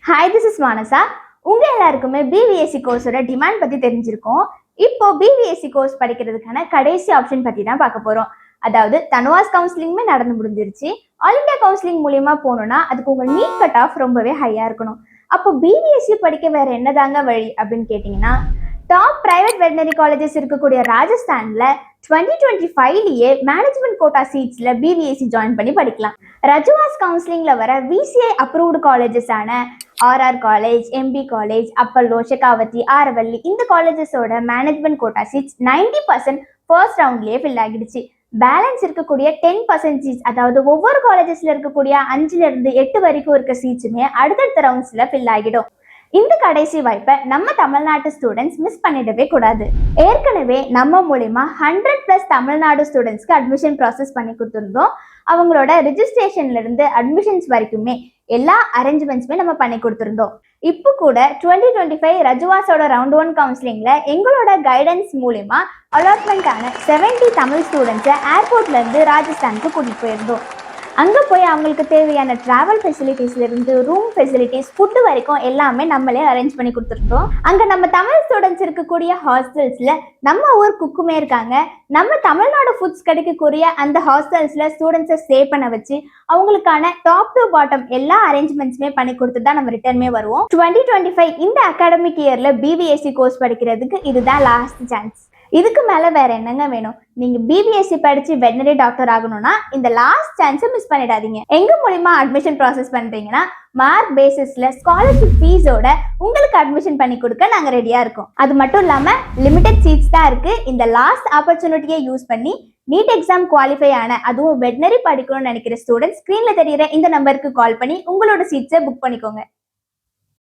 Hi, this is Manasa. உங்க எல்லாருக்குமே BVSc கோர்ஸோட demand பத்தி தெரிஞ்சிருக்கும். இப்போ பிவிஎஸ்சி கோர்ஸ் படிக்கிறதுக்கான கடைசி ஆப்ஷன் பத்தி தான் பார்க்க போறோம். அதாவது தனுவாஸ் கவுன்சிலிங்குமே நடந்து முடிஞ்சிருச்சு. ஆல் இண்டியா கவுன்சிலிங் மூலியமா போகணும்னா அதுக்கு உங்க நீட் கட் ஆஃப் ரொம்பவே ஹையா இருக்கணும். அப்போ பிவிஎஸ்சி படிக்க வேற என்னதாங்க வழி அப்படின்னு கேட்டீங்கன்னா, டாப் பிரைவேட் வெட்டனரி காலேஜஸ் இருக்கக்கூடிய ராஜஸ்தான்ல 2025லயே மேனேஜ்மெண்ட் கோட்டா சீட்ஸ்ல பிவிஎஸ்சி ஜாயின் பண்ணி படிக்கலாம். ரஜுவாஸ் கவுன்சிலிங்ல வர விசிஐ அப்ரூவ்டு காலேஜஸ் ஆன RR college, MP college, Apollo, Shekhawati, Aravali இந்த காலேஜஸோட மேனேஜ்மெண்ட் கோட்டா சீட்ஸ் 90% ஃபர்ஸ்ட் ரவுண்ட்லயே ஃபில் ஆகிடுச்சு. பேலன்ஸ் இருக்கக்கூடிய 10% அதாவது ஒவ்வொரு காலேஜஸ்ல இருக்கக்கூடிய 5ல இருந்து 8 வரைக்கும் இருக்க சீட்ஸுமே அடுத்தடுத்த ரவுண்ட்ஸ்ல ஃபில் ஆகிடும். இந்த கடைசி வாய்ப்பை நம்ம தமிழ்நாட்டு ஸ்டூடெண்ட்ஸ் மிஸ் பண்ணிடவே கூடாது. ஏற்கனவே நம்ம மூலியமா 100+ தமிழ்நாடு ஸ்டூடெண்ட்ஸ்க்கு அட்மிஷன் ப்ராசஸ் பண்ணி கொடுத்துருந்தோம். அவங்களோட ரிஜிஸ்ட்ரேஷன்ல இருந்து அட்மிஷன்ஸ் வரைக்குமே எல்லா அரேஞ்ச்மெண்ட்ஸுமே நம்ம பண்ணி கொடுத்துருந்தோம். இப்போ கூட 2025 ரஜுவாஸோட ரவுண்ட் 1 கவுன்சிலிங்ல எங்களோட கைடன்ஸ் மூலியமா அலாட்மெண்ட் ஆன 70 தமிழ் ஸ்டூடெண்ட்ஸை ஏர்போர்ட்ல இருந்து ராஜஸ்தானுக்கு கூட்டிட்டு போயிருந்தோம். அங்கே போய் அவங்களுக்கு தேவையான ட்ராவல் ஃபெசிலிட்டிஸ்லேருந்து ரூம் ஃபெசிலிட்டிஸ், ஃபுட்டு வரைக்கும் எல்லாமே நம்மளே அரேஞ்ச் பண்ணி கொடுத்துருந்தோம். அங்கே நம்ம தமிழ் ஸ்டூடெண்ட்ஸ் இருக்கக்கூடிய ஹாஸ்டல்ஸில் நம்ம ஊர் குக்குமே இருக்காங்க. நம்ம தமிழ்நாடு ஃபுட்ஸ் கிடைக்கக்கூடிய அந்த ஹாஸ்டல்ஸில் ஸ்டூடெண்ட்ஸை ஸ்டே பண்ண வச்சு அவங்களுக்கான டாப் டு பாட்டம் எல்லா அரேஞ்ச்மெண்ட்ஸுமே பண்ணி கொடுத்துட்டு தான் நம்ம ரிட்டர்மே வருவோம். 2025 இந்த அகாடமிக் இயரில் பிபிஎஸ்சி கோர்ஸ் படிக்கிறதுக்கு இதுதான் லாஸ்ட் சான்ஸ். இதுக்கு மேல வேற என்னங்க வேணும்? நீங்க பிபிஎஸ்சி படிச்சு வெட்டனரி டாக்டர் ஆகணும்னா இந்த லாஸ்ட் சான்ஸை மிஸ் பண்ணிடாதீங்க. எங்க மூலியமா அட்மிஷன் ப்ராசஸ் பண்றீங்கன்னா மார்க் பேசிஸ்ல ஸ்காலர்ஷிப் ஃபீஸோட உங்களுக்கு அட்மிஷன் பண்ணி கொடுக்க நாங்க ரெடியா இருக்கோம். அது மட்டும் இல்லாம லிமிடெட் சீட்ஸ் தான் இருக்கு. இந்த லாஸ்ட் ஆப்பர்ச்சுனிட்டியை யூஸ் பண்ணி நீட் எக்ஸாம் குவாலிஃபை ஆன அதுவும் வெட்டனரி படிக்கணும்னு நினைக்கிற ஸ்டூடெண்ட்ஸ் ஸ்கிரீன்ல தெரியுற இந்த நம்பருக்கு கால் பண்ணி உங்களோட சீட்ஸை புக் பண்ணிக்கோங்க.